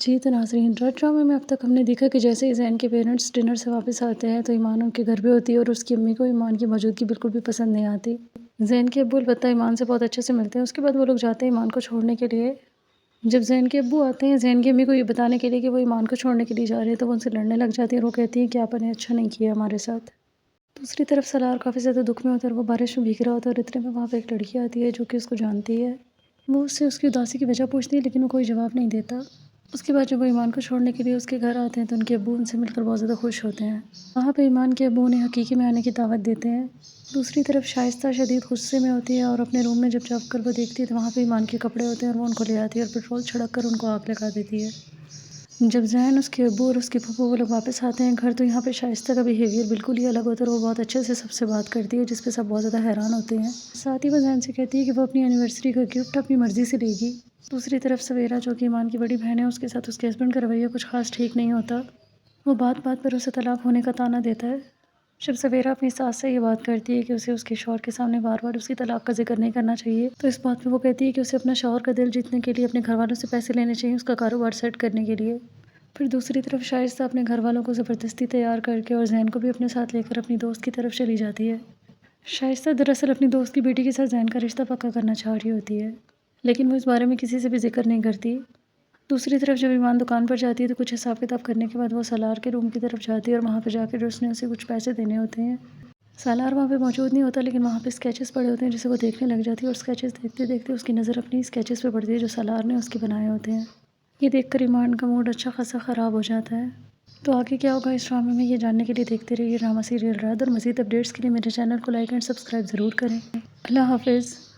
جی تو ناظرین، ڈرگ ڈرامے میں اب تک ہم نے دیکھا کہ جیسے ہی زین کے پیرنٹس ڈنر سے واپس آتے ہیں تو ایمان ان کے گھر پہ ہوتی ہے اور اس کی امی کو ایمان کی موجودگی بالکل بھی پسند نہیں آتی۔ زین کے ابو البتہ ایمان سے بہت اچھے سے ملتے ہیں۔ اس کے بعد وہ لوگ جاتے ہیں ایمان کو چھوڑنے کے لیے۔ جب زین کے ابو آتے ہیں زین کی امی کو یہ بتانے کے لیے کہ وہ ایمان کو چھوڑنے کے لیے جا رہے ہیں تو وہ ان سے لڑنے لگ جاتی ہیں اور وہ کہتی ہیں کہ آپ نے اچھا نہیں کیا ہمارے ساتھ۔ دوسری طرف سالار کافی زیادہ دکھ میں ہوتا ہے اور وہ بارش میں بھیگ رہا ہوتا ہے اور اتنے میں وہاں پہ ایک لڑکی آتی ہے جو کہ اس کو جانتی ہے۔ وہ اس سے اس کی اداسی کی وجہ پوچھتی ہے لیکن وہ کوئی جواب نہیں دیتا۔ اس کے بعد جب وہ ایمان کو چھوڑنے کے لیے اس کے گھر آتے ہیں تو ان کے ابو ان سے مل کر بہت زیادہ خوش ہوتے ہیں۔ وہاں پہ ایمان کے ابو انہیں حقیقی میں آنے کی دعوت دیتے ہیں۔ دوسری طرف شائستہ شدید غصے میں ہوتی ہے اور اپنے روم میں جب جا کر وہ دیکھتی ہے تو وہاں پہ ایمان کے کپڑے ہوتے ہیں اور وہ ان کو لے آتی ہے اور پیٹرول چھڑک کر ان کو آگ لگا دیتی ہے۔ جب زین، اس کے ابو اور اس کی پھوپھو وہ لوگ واپس آتے ہیں گھر تو یہاں پہ شائستہ کا بیہیویئر بالکل ہی الگ ہوتا ہے اور وہ بہت اچھے سے سب سے بات کرتی ہے جس پہ سب بہت زیادہ حیران ہوتے ہیں۔ ساتھ ہی وہ زین سے کہتی ہے کہ وہ اپنی اینیورسری کا گفٹ اپنی مرضی سے لے گی۔ دوسری طرف سویرا جو کہ ایمان کی بڑی بہن ہے، اس کے ساتھ اس کے ہسبینڈ کا رویہ کچھ خاص ٹھیک نہیں ہوتا۔ وہ بات بات پر اسے طلاق ہونے کا طعنہ دیتا ہے۔ جب سویرا اپنی ساس سے یہ بات کرتی ہے کہ اسے اس کے شوہر کے سامنے بار بار اس کی طلاق کا ذکر نہیں کرنا چاہیے تو اس بات پہ وہ کہتی ہے کہ اسے اپنا شوہر کا دل جیتنے کے لیے اپنے گھر والوں سے پیسے لینے چاہیے اس کا کاروبار سیٹ کرنے کے لیے۔ پھر دوسری طرف شائستہ اپنے گھر والوں کو زبردستی تیار کر کے اور زین کو بھی اپنے ساتھ لے کر اپنی دوست کی طرف چلی جاتی ہے۔ شائستہ دراصل اپنی دوست کی بیٹی کے ساتھ زین کا رشتہ پکا کرنا چاہ رہی ہوتی ہے لیکن وہ اس بارے میں کسی سے بھی ذکر نہیں کرتی۔ دوسری طرف جب ایمان دکان پر جاتی ہے تو کچھ حساب کتاب کرنے کے بعد وہ سالار کے روم کی طرف جاتی ہے اور وہاں پہ جا کے اس نے اسے کچھ پیسے دینے ہوتے ہیں۔ سالار وہاں پہ موجود نہیں ہوتا لیکن وہاں پہ اسکیچز پڑے ہوتے ہیں جسے وہ دیکھنے لگ جاتی ہے اور اسکیچز دیکھتے دیکھتے اس کی نظر اپنی اسکیچز پہ پڑتی ہے جو سالار نے اس کے بنائے ہوتے ہیں۔ یہ دیکھ کر ایمان کا موڈ اچھا خاصا خراب ہو جاتا ہے۔ تو آگے کیا ہوگا اس ڈرامے میں یہ جاننے کے لیے دیکھتے رہیے ڈرامہ سیریل رات اور مزید اپڈیٹس کے لیے میرے چینل کو لائک اینڈ سبسکرائب ضرور کریں۔ اللہ حافظ۔